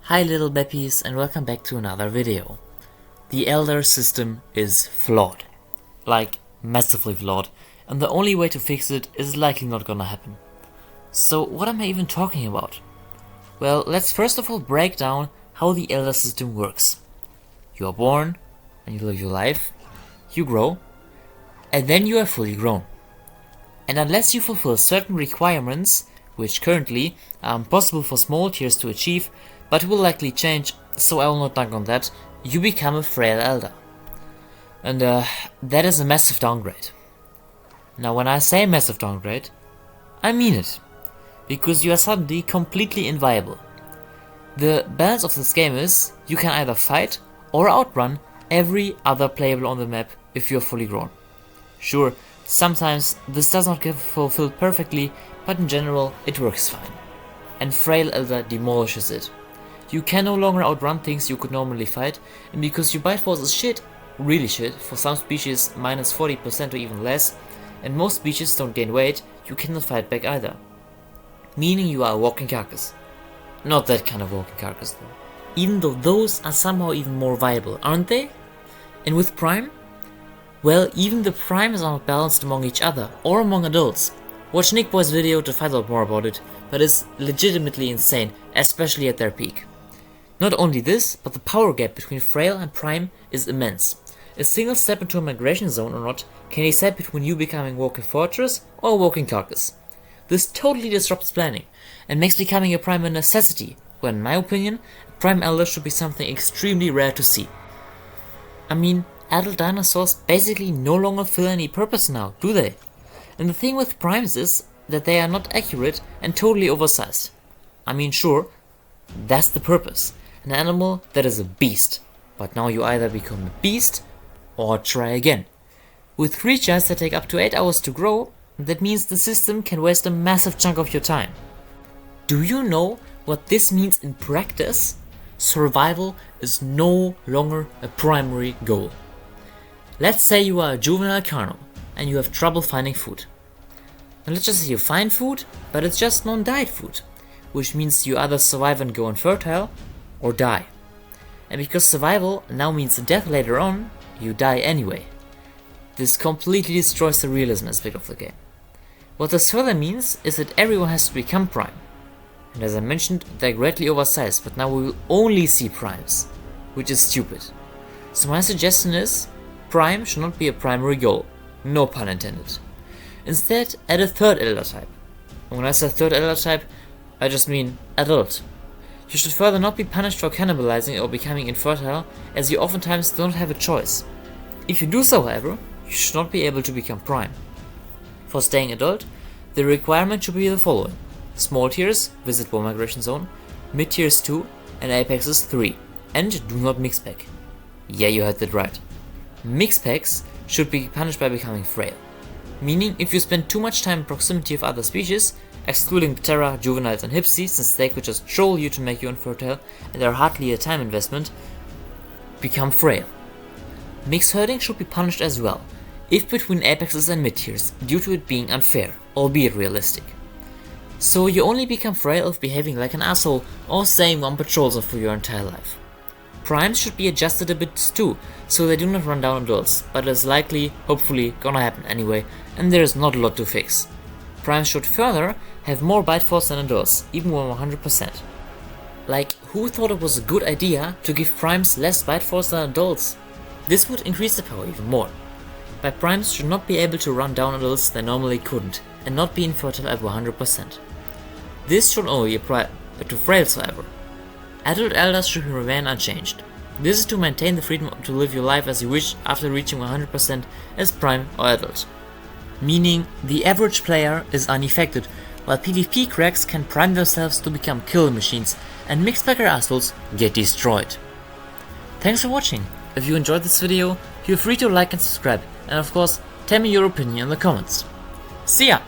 Hi little Beppies and welcome back to another video. The Elder system is flawed. Like, massively flawed, and the only way to fix it is likely not gonna happen. So what am I even talking about? Well, let's first of all break down how the Elder system works. You are born, and you live your life, you grow, and then you are fully grown. And unless you fulfill certain requirements, which currently are impossible for small tiers to achieve, but will likely change, so I will not dunk on that, you become a frail elder. And that is a massive downgrade. Now when I say massive downgrade, I mean it. Because you are suddenly completely inviable. The balance of this game is, you can either fight or outrun every other playable on the map if you are fully grown. Sure, sometimes this does not get fulfilled perfectly, but in general it works fine. And Frail Elder demolishes it. You can no longer outrun things you could normally fight, and because your bite force is shit, really shit, for some species minus 40% or even less, and most species don't gain weight, you cannot fight back either. Meaning you are a walking carcass. Not that kind of walking carcass though. Even though those are somehow even more viable, aren't they? And with Prime? Well, even the Primes are not balanced among each other, or among adults. Watch Nickboy's video to find out more about it, but it's legitimately insane, especially at their peak. Not only this, but the power gap between Frail and Prime is immense. A single step into a migration zone or not can decide between you becoming Walking Fortress or Walking Carcass. This totally disrupts planning, and makes becoming a Prime a necessity, when in my opinion, a Prime Elder should be something extremely rare to see. I mean, adult dinosaurs basically no longer fill any purpose now, do they? And the thing with Primes is that they are not accurate and totally oversized. I mean sure, that's the purpose. An animal that is a beast, but now you either become a beast or try again. With creatures that take up to 8 hours to grow, that means the system can waste a massive chunk of your time. Do you know what this means in practice? Survival is no longer a primary goal. Let's say you are a juvenile carno and you have trouble finding food. And let's just say you find food, but it's just non-diet food, which means you either survive and go infertile, or die. And because survival now means death later on, you die anyway. This completely destroys the realism aspect of the game. What this further means is that everyone has to become Prime. And as I mentioned, they're greatly oversized, but now we will only see Primes, which is stupid. So my suggestion is, Prime should not be a primary goal, no pun intended. Instead, add a third Elder type. And when I say third Elder type, I just mean adult. You should further not be punished for cannibalizing or becoming infertile, as you oftentimes don't have a choice. If you do so, however, you should not be able to become Prime. For staying adult, the requirement should be the following: small tiers, visit one migration zone, mid tiers 2, and apexes 3, and do not mix pack. Yeah, you heard that right. Mix packs should be punished by becoming frail. Meaning, if you spend too much time in proximity of other species, excluding Ptera, juveniles and Hypsi, since they could just troll you to make you infertile and are hardly a time investment, become frail. Mix herding should be punished as well, if between apexes and mid tiers, due to it being unfair, albeit realistic. So you only become frail if behaving like an asshole or staying one patrol zone for your entire life. Primes should be adjusted a bit too, so they do not run down adults, but it is likely, hopefully, gonna happen anyway, and there is not a lot to fix. Primes should further have more bite force than adults, even when 100%. Like, who thought it was a good idea to give Primes less bite force than adults? This would increase the power even more. But Primes should not be able to run down adults they normally couldn't, and not be infertile at 100%. This should only apply to Frails, however. Adult Elders should remain unchanged. This is to maintain the freedom to live your life as you wish after reaching 100% as Prime or Adult. Meaning, the average player is unaffected, while PvP cracks can prime themselves to become kill machines, and mixed packer assholes get destroyed. Thanks for watching. If you enjoyed this video, feel free to like and subscribe, and of course, tell me your opinion in the comments. See ya!